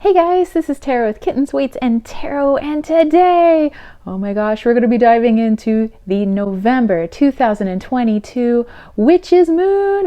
Hey guys, this is Tarot with Kittens, Weights, and Tarot, and today, oh my gosh, we're going to be diving into the November 2022 Witch's Moon,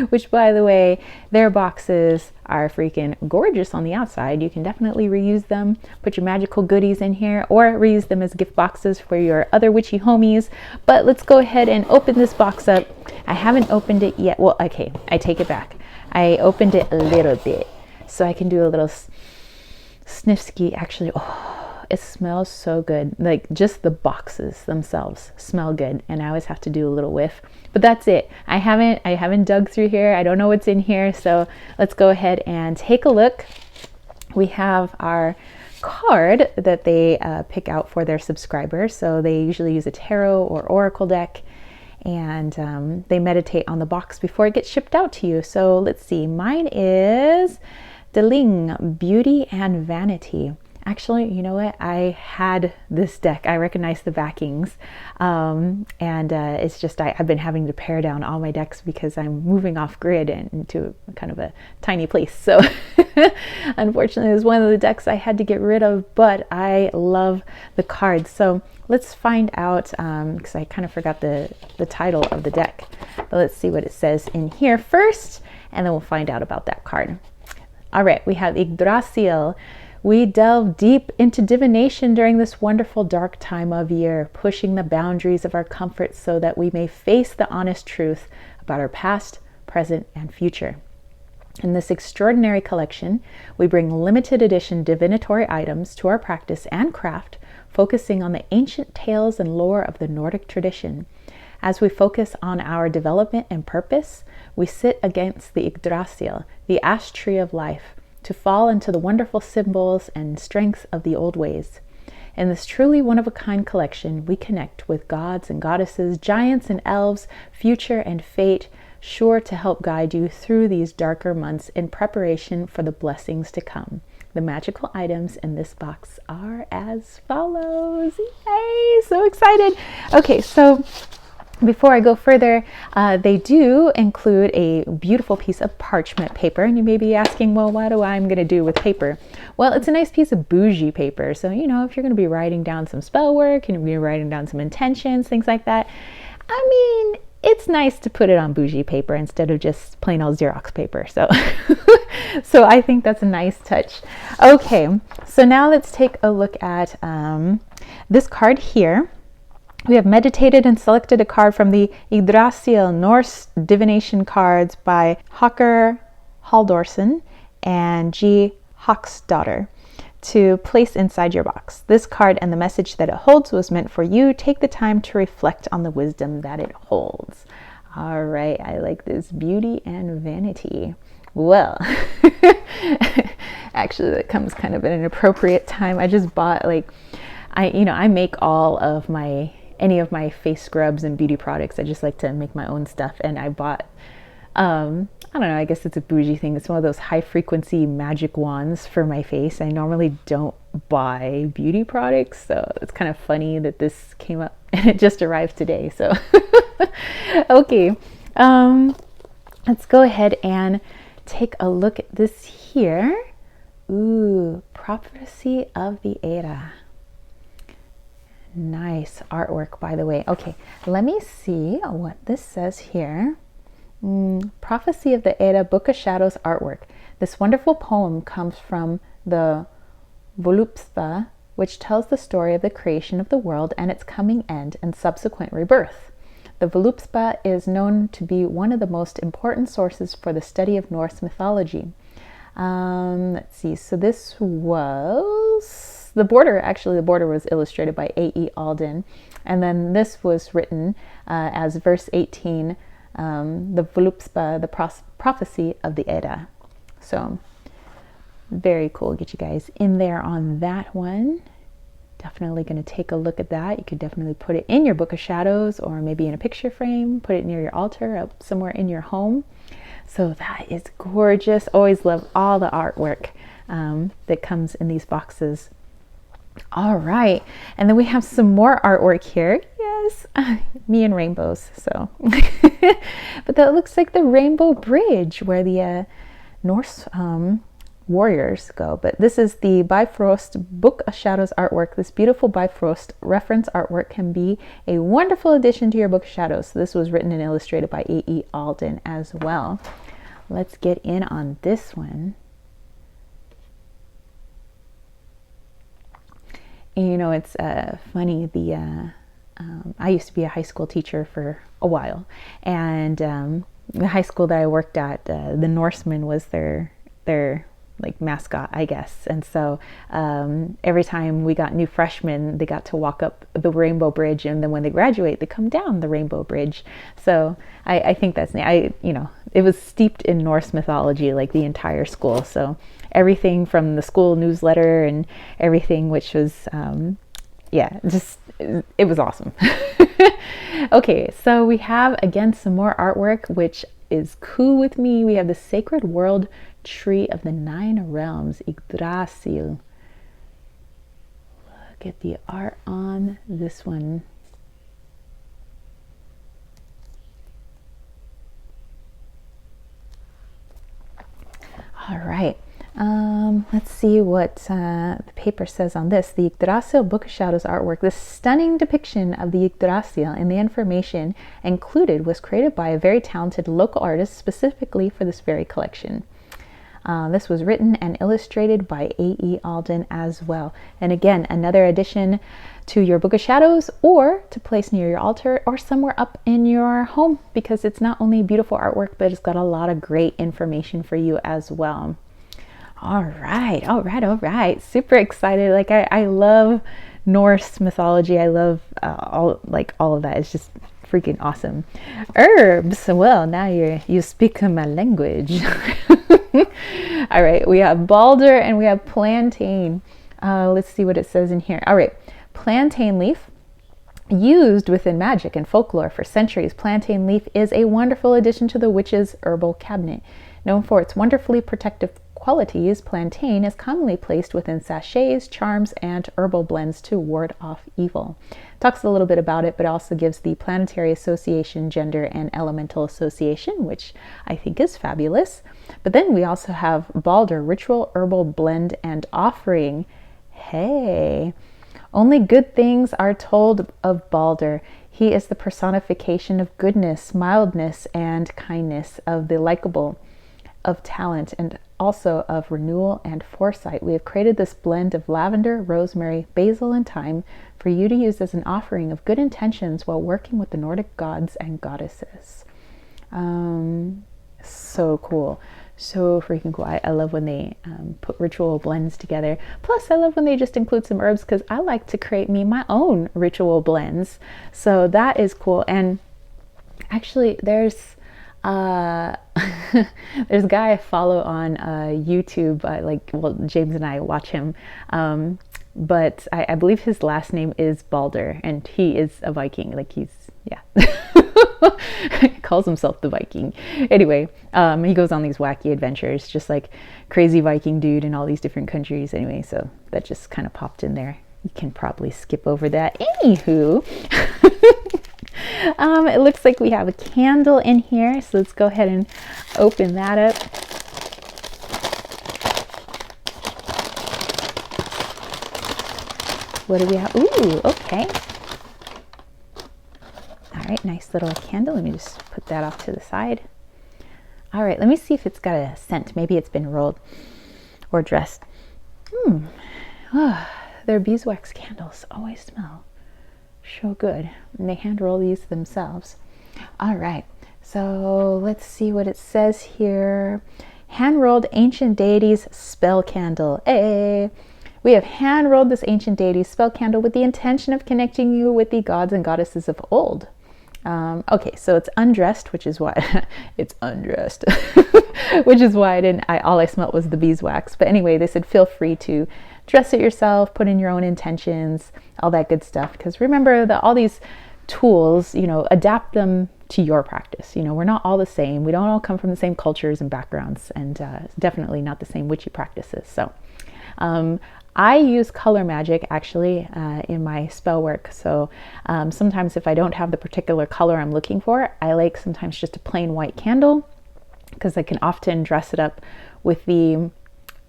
which, by the way, their boxes are freaking gorgeous on the outside. You can definitely reuse them, put your magical goodies in here, or reuse them as gift boxes for your other witchy homies. But let's go ahead and open this box up. I haven't opened it yet. Well, okay, I take it back. I opened it a little bit, so I can do a little sniff ski. Actually, oh, it smells so good. Like, just the boxes themselves smell good, and I always have to do a little whiff. But that's it. I haven't dug through here. I don't know what's in here, so let's go ahead and take a look. We have our card that they pick out for their subscribers. So they usually use a tarot or oracle deck, and they meditate on the box before it gets shipped out to you. So let's see. Mine is Deling, Beauty and Vanity. Actually, you know what? I had this deck. I recognize the backings. It's just I've been having to pare down all my decks because I'm moving off grid and into kind of a tiny place. So unfortunately, it was one of the decks I had to get rid of, but I love the cards. So let's find out, because I kind of forgot the title of the deck. But let's see what it says in here first, and then we'll find out about that card. All right, we have Yggdrasil. We delve deep into divination during this wonderful dark time of year, pushing the boundaries of our comfort so that we may face the honest truth about our past, present, and future. In this extraordinary collection, we bring limited edition divinatory items to our practice and craft, focusing on the ancient tales and lore of the Nordic tradition. As we focus on our development and purpose, we sit against the Yggdrasil, the ash tree of life, to fall into the wonderful symbols and strengths of the old ways. In this truly one-of-a-kind collection, we connect with gods and goddesses, giants and elves, future and fate, sure to help guide you through these darker months in preparation for the blessings to come. The magical items in this box are as follows. Yay! So excited! Okay, so before I go further, they do include a beautiful piece of parchment paper. And you may be asking, well, what do I'm going to do with paper? Well, it's a nice piece of bougie paper. So, you know, if you're going to be writing down some spell work, and you're be writing down some intentions, things like that, I mean, it's nice to put it on bougie paper instead of just plain old Xerox paper. So, so I think that's a nice touch. Okay, so now let's take a look at this card here. We have meditated and selected a card from the Yggdrasil Norse Divination cards by Håkar Halldórsson and G. Hawksdaughter to place inside your box. This card and the message that it holds was meant for you. Take the time to reflect on the wisdom that it holds. All right, I like this. Beauty and Vanity. Well, actually that comes kind of at an appropriate time. I just bought I make all of any of my face scrubs and beauty products. I just like to make my own stuff, and I bought I don't know, I guess it's a bougie thing. It's one of those high frequency magic wands for my face. I normally don't buy beauty products, so it's kind of funny that this came up and it just arrived today. So okay, let's go ahead and take a look at this here. Ooh, Prophecy of the Era. Nice artwork, by the way. Okay, let me see what this says here. Prophecy of the Edda, Book of Shadows artwork. This wonderful poem comes from the Volupspa, which tells the story of the creation of the world and its coming end and subsequent rebirth. The Volupspa is known to be one of the most important sources for the study of Norse mythology. Let's see. So this was the border was illustrated by A.E. Alden, and then this was written as verse 18, the Volupspa, the prophecy of the Edda. So very cool. Get you guys in there on that one. Definitely going to take a look at that. You could definitely put it in your Book of Shadows, or maybe in a picture frame, put it near your altar, up somewhere in your home. So that is gorgeous. Always love all the artwork that comes in these boxes. All right, and then we have some more artwork here. Yes, me and rainbows. So, but that looks like the Rainbow Bridge, where the Norse warriors go. But this is the Bifrost Book of Shadows artwork. This beautiful Bifrost reference artwork can be a wonderful addition to your Book of Shadows. So this was written and illustrated by A.E. Alden as well. Let's get in on this one. And, you know, it's funny, I used to be a high school teacher for a while, and the high school that I worked at, the Norseman was their like mascot, I guess. And so every time we got new freshmen, they got to walk up the Rainbow Bridge, and then when they graduate, they come down the Rainbow Bridge. So I think that's neat. You know, it was steeped in Norse mythology, like the entire school. So everything from the school newsletter and everything, which was yeah, just it was awesome. Okay, so we have again some more artwork, which is cool with me. We have the Sacred World Tree of the Nine Realms, Yggdrasil. Look at the art on this one. All right. Let's see what the paper says on this. The Yggdrasil Book of Shadows artwork. This stunning depiction of the Yggdrasil and the information included was created by a very talented local artist specifically for this very collection. This was written and illustrated by A.E. Alden as well. And again, another addition to your Book of Shadows, or to place near your altar or somewhere up in your home, because it's not only beautiful artwork, but it's got a lot of great information for you as well. All right. Super excited. Like I love Norse mythology. I love all of that. It's just freaking awesome. Herbs. Well, now you speak my language. All right. We have Balder and we have plantain. Let's see what it says in here. All right. Plantain leaf. Used within magic and folklore for centuries, plantain leaf is a wonderful addition to the witch's herbal cabinet. Known for its wonderfully protective qualities, plantain is commonly placed within sachets, charms, and herbal blends to ward off evil. Talks a little bit about it, but also gives the planetary association, gender, and elemental association, which I think is fabulous. But then we also have Balder, ritual herbal blend and offering. Hey, only good things are told of Balder. He is the personification of goodness, mildness, and kindness, of the likable, of talent, and also of renewal and foresight. We have created this blend of lavender, rosemary, basil, and thyme for you to use as an offering of good intentions while working with the Nordic gods and goddesses. So cool. So freaking cool. I love when they put ritual blends together. Plus, I love when they just include some herbs, because I like to create me my own ritual blends. So that is cool. And actually, there's a guy I follow on YouTube. James and I watch him. But I believe his last name is Balder, and he is a Viking. He calls himself the Viking. Anyway, he goes on these wacky adventures, just like crazy Viking dude in all these different countries. Anyway, so that just kind of popped in there. You can probably skip over that. Anywho, it looks like we have a candle in here. So let's go ahead and open that up. What do we have? Ooh, okay. All right, nice little candle. Let me just put that off to the side. All right, let me see if it's got a scent. Maybe it's been rolled or dressed. Their beeswax candles always smell so good. And they hand roll these themselves. All right, so let's see what it says here. Hand rolled ancient deities spell candle. Hey. We have hand-rolled this ancient deity spell candle with the intention of connecting you with the gods and goddesses of old. Okay, so it's undressed, which is why it's undressed, which is why all I smelled was the beeswax. But anyway, they said feel free to dress it yourself, put in your own intentions, all that good stuff. Because remember that all these tools, adapt them to your practice. We're not all the same. We don't all come from the same cultures and backgrounds, and definitely not the same witchy practices. So, I use color magic actually in my spell work. So sometimes if I don't have the particular color I'm looking for, I like sometimes just a plain white candle, because I can often dress it up with the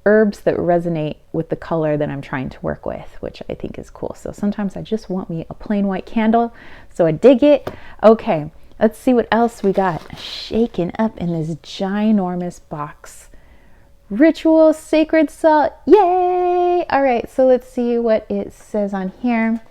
herbs that resonate with the color that I'm trying to work with, which I think is cool. So sometimes I just want me a plain white candle, so I dig it. Okay, let's see what else we got shaken up in this ginormous box. Ritual sacred salt, yay! All right, so let's see what it says on here.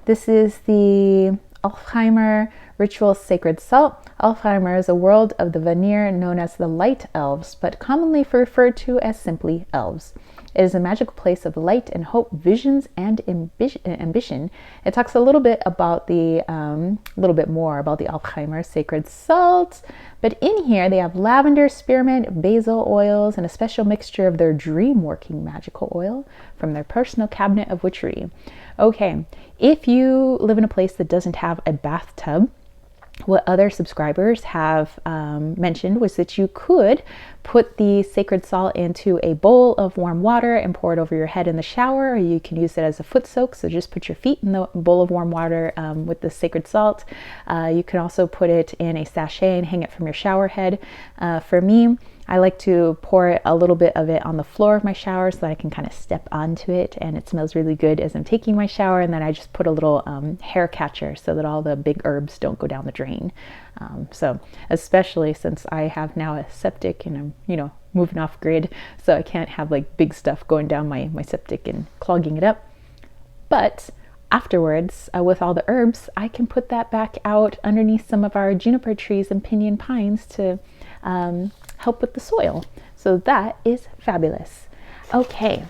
This is the Alfheimer ritual sacred salt. Alfheimer is a world of the Vanir known as the light elves, but commonly referred to as simply elves. It is a magical place of light and hope, visions, and ambition. It talks a little bit about more about the Alfheimer sacred salt. But in here, they have lavender, spearmint, basil oils, and a special mixture of their dream-working magical oil from their personal cabinet of witchery. Okay, if you live in a place that doesn't have a bathtub, what other subscribers have mentioned was that you could put the sacred salt into a bowl of warm water and pour it over your head in the shower, or you can use it as a foot soak. So just put your feet in the bowl of warm water with the sacred salt. You can also put it in a sachet and hang it from your shower head. For me, I like to pour a little bit of it on the floor of my shower so that I can kind of step onto it, and it smells really good as I'm taking my shower. And then I just put a little hair catcher so that all the big herbs don't go down the drain. So especially since I have now a septic and I'm, moving off grid, so I can't have like big stuff going down my septic and clogging it up. But afterwards, with all the herbs, I can put that back out underneath some of our juniper trees and pinyon pines to help with the soil. So that is fabulous. Okay.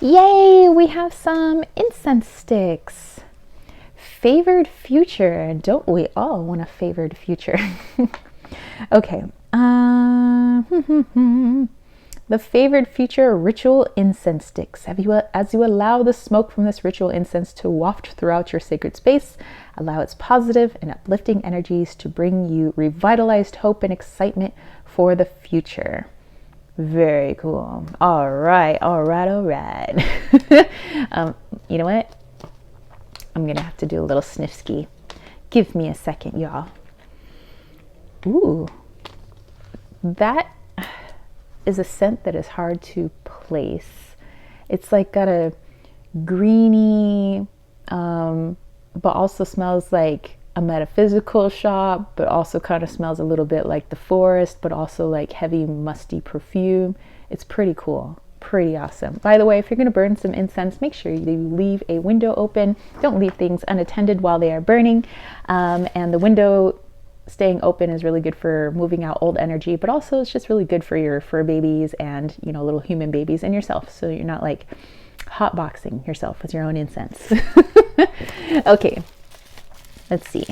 Yay, we have some incense sticks. Favored future. Don't we all want a favored future? Okay. The favored future ritual incense sticks. As you allow the smoke from this ritual incense to waft throughout your sacred space, allow its positive and uplifting energies to bring you revitalized hope and excitement for the future. Very cool. All right. You know what? I'm gonna have to do a little sniff ski. Give me a second, y'all. Ooh, that is a scent that is hard to place. It's like got a greeny, but also smells like a metaphysical shop, but also kind of smells a little bit like the forest, but also like heavy musty perfume. It's pretty cool, pretty awesome. By the way, if you're going to burn some incense, make sure you leave a window open. Don't leave things unattended while they are burning. And the window staying open is really good for moving out old energy, but also it's just really good for your fur babies and little human babies and yourself, so you're not like hotboxing yourself with your own incense. Okay, let's see.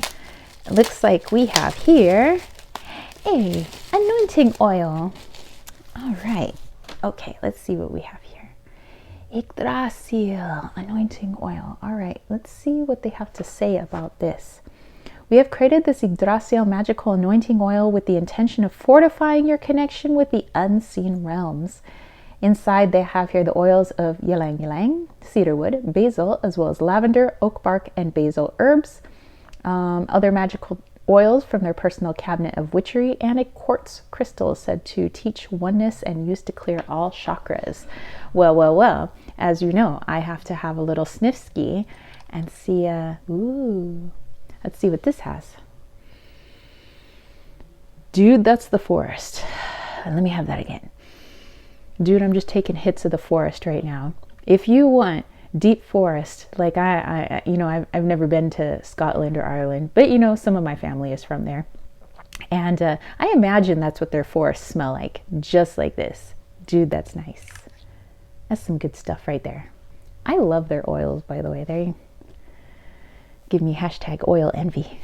It looks like we have here a anointing oil. All right. Okay, let's see what we have here. Yggdrasil anointing oil. All right, let's see what they have to say about this. We have created this Yggdrasil magical anointing oil with the intention of fortifying your connection with the unseen realms. Inside, they have here the oils of ylang ylang, cedarwood, basil, as well as lavender, oak bark, and basil herbs. Other magical oils from their personal cabinet of witchery, and a quartz crystal said to teach oneness and used to clear all chakras. Well, as you know, I have to have a little sniff ski and see, let's see what this has. Dude, that's the forest. Let me have that again. Dude, I'm just taking hits of the forest right now. If you want deep forest, like I've never been to Scotland or Ireland, but some of my family is from there. And I imagine that's what their forests smell like, just like this. Dude, that's nice. That's some good stuff right there. I love their oils, by the way. They give me #oil envy.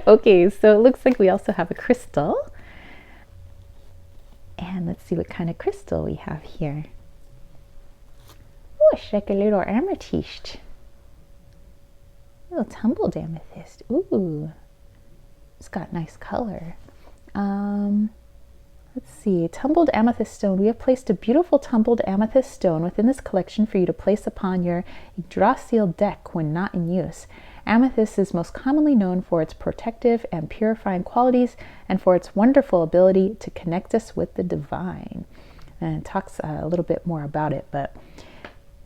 Okay, so it looks like we also have a crystal. And let's see what kind of crystal we have here. Oh, it's like a little amethyst. A little tumbled amethyst. Ooh, it's got nice color. Let's see, tumbled amethyst stone. We have placed a beautiful tumbled amethyst stone within this collection for you to place upon your Yggdrasil deck when not in use. Amethyst is most commonly known for its protective and purifying qualities and for its wonderful ability to connect us with the divine. And it talks a little bit more about it, but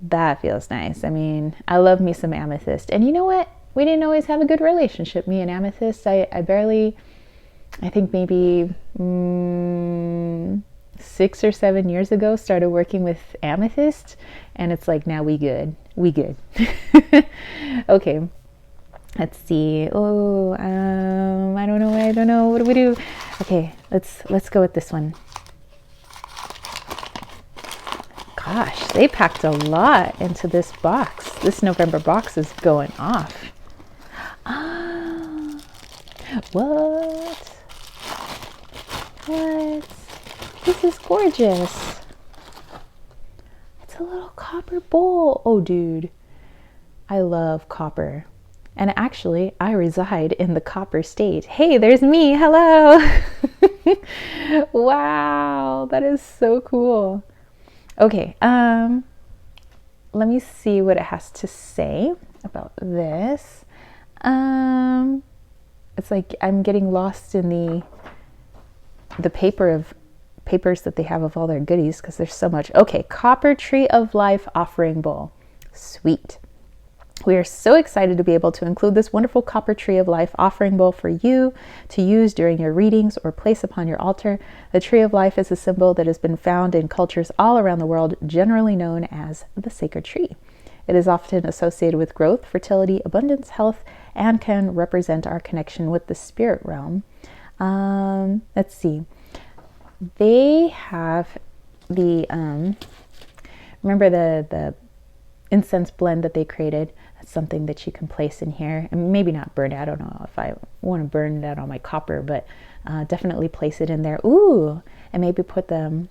that feels nice. I mean, I love me some amethyst. And you know what? We didn't always have a good relationship, me and amethyst. I think maybe 6 or 7 years ago, started working with amethyst, and it's like, now we good. Okay, let's see. Oh, I don't know. What do we do? Okay, let's go with this one. Gosh, they packed a lot into this box. This November box is going off. Ah, what? This is gorgeous. It's a little copper bowl. Oh, dude, I love copper. And actually, I reside in the copper state. Hey, there's me. Hello. Wow, that is so cool. Okay, let me see what it has to say about this. It's like I'm getting lost in the papers that they have of all their goodies because there's so much. Okay, copper tree of life offering bowl. Sweet. We are so excited to be able to include this wonderful copper tree of life offering bowl for you to use during your readings or place upon your altar. The tree of life is a symbol that has been found in cultures all around the world, generally known as the sacred tree. It is often associated with growth, fertility, abundance, health, and can represent our connection with the spirit realm. Let's see. They have the, remember the incense blend that they created? That's something that you can place in here, and maybe not burn it. I don't know if I want to burn that on my copper, but definitely place it in there. Ooh, and maybe put the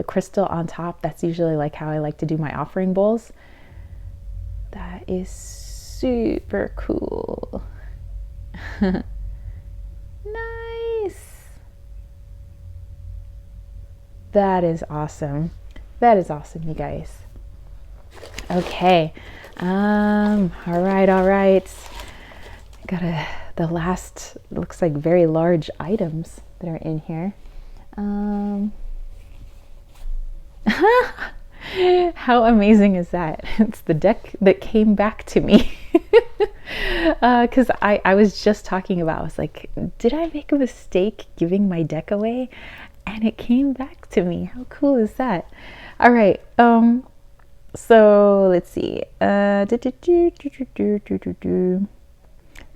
crystal on top. That's usually like how I like to do my offering bowls. That is super cool. Nice. That is awesome. That is awesome, you guys. Okay. All right. Got the last, looks like very large items that are in here. How amazing is that? It's the deck that came back to me. Because I was just talking about, I was like, did I make a mistake giving my deck away? And it came back to me. How cool is that? All right. So let's see. The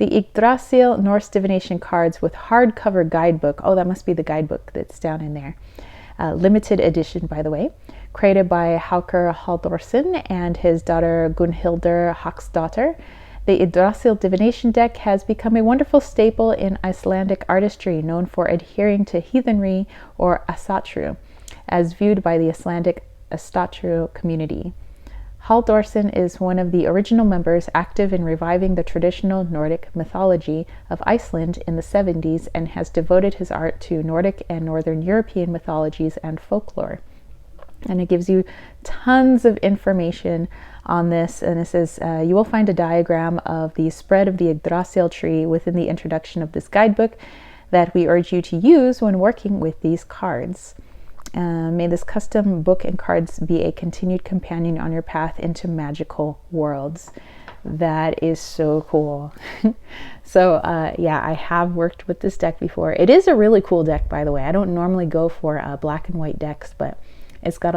Yggdrasil Norse Divination cards with hardcover guidebook. Oh, that must be the guidebook that's down in there. Limited edition, by the way. Created by Hauker Halldórsson and his daughter Gunnhildur Haksdóttir. The Yggdrasil Divination deck has become a wonderful staple in Icelandic artistry, known for adhering to heathenry or asatru, as viewed by the Icelandic asatru community. Halldórsson is one of the original members active in reviving the traditional Nordic mythology of Iceland in the 70s and has devoted his art to Nordic and Northern European mythologies and folklore. And it gives you tons of information on this. And it says, you will find a diagram of the spread of the Yggdrasil tree within the introduction of this guidebook that we urge you to use when working with these cards. May this custom book and cards be a continued companion on your path into magical worlds. That is so cool. So yeah, I have worked with this deck before. It is a really cool deck, by the way. I don't normally go for black and white decks, but it's got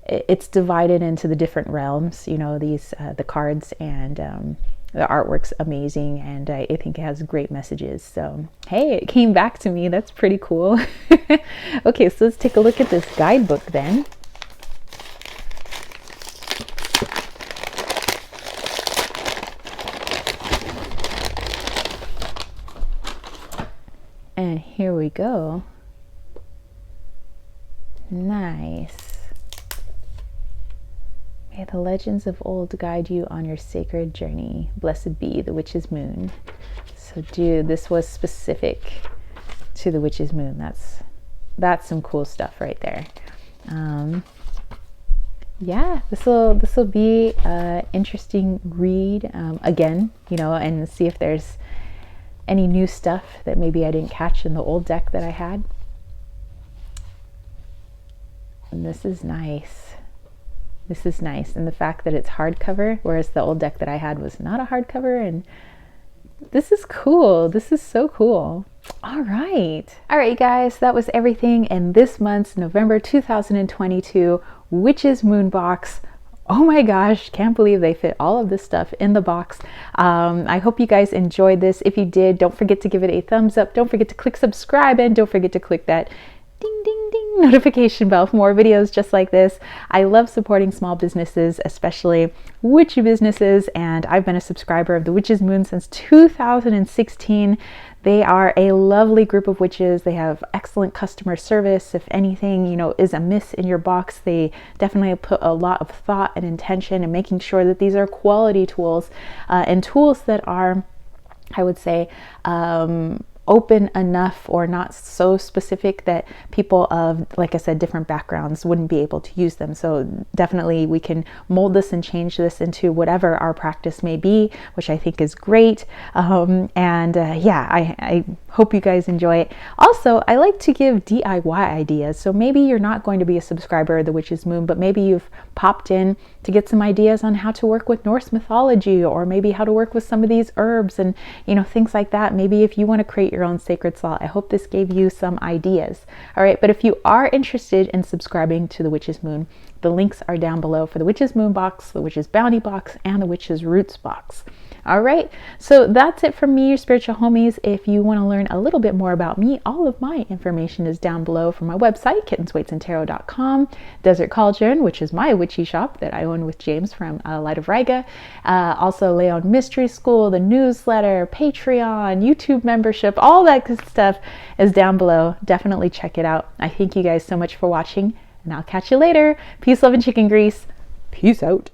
it's divided into the different realms, you know, these the cards, and the artwork's amazing, and I think it has great messages. So hey, it came back to me. That's pretty cool. Okay, so let's take a look at this guidebook then. And here we go. Nice. May the legends of old guide you on your sacred journey. Blessed be the witch's moon. So dude, this was specific to the witch's moon. That's that's some cool stuff right there. Yeah, this will be an interesting read, again, you know, and see if there's any new stuff that maybe I didn't catch in the old deck that I had. And this is nice. This is nice. And the fact that it's hardcover, whereas the old deck that I had was not a hardcover, and this is cool. This is so cool. All right, you guys, that was everything in this month's November 2022 Witch's Moon box. Oh my gosh, can't believe they fit all of this stuff in the box. I hope you guys enjoyed this. If you did, don't forget to give it a thumbs up. Don't forget to click subscribe, and don't forget to click that ding ding ding notification bell for more videos just like this. I love supporting small businesses, especially witchy businesses, and I've been a subscriber of the Witch's Moon since 2016. They are a lovely group of witches. They have excellent customer service. If anything, you know, is amiss in your box, they definitely put a lot of thought and intention in making sure that these are quality tools, and tools that are, I would say, open enough or not so specific that people of, like I said, different backgrounds wouldn't be able to use them. So definitely we can mold this and change this into whatever our practice may be, which I think is great. Yeah, I hope you guys enjoy it. Also, I like to give DIY ideas. So maybe you're not going to be a subscriber of the Witch's Moon, but maybe you've popped in to get some ideas on how to work with Norse mythology, or maybe how to work with some of these herbs and, you know, things like that. Maybe if you want to create your own sacred salt, I hope this gave you some ideas. All right, but if you are interested in subscribing to the Witch's Moon, the links are down below for the Witch's Moon box, the Witch's Bounty box, and the Witch's Roots box. All right, so that's it from me, your spiritual homies. If you want to learn a little bit more about me, all of my information is down below from my website, kittensweightsandtarot.com, Desert Cauldron, which is my witchy shop that I own with James from Light of Riga, also Leon Mystery School, the newsletter, Patreon, YouTube membership, all that good stuff is down below. Definitely check it out. I thank you guys so much for watching, and I'll catch you later. Peace, love, and chicken grease. Peace out.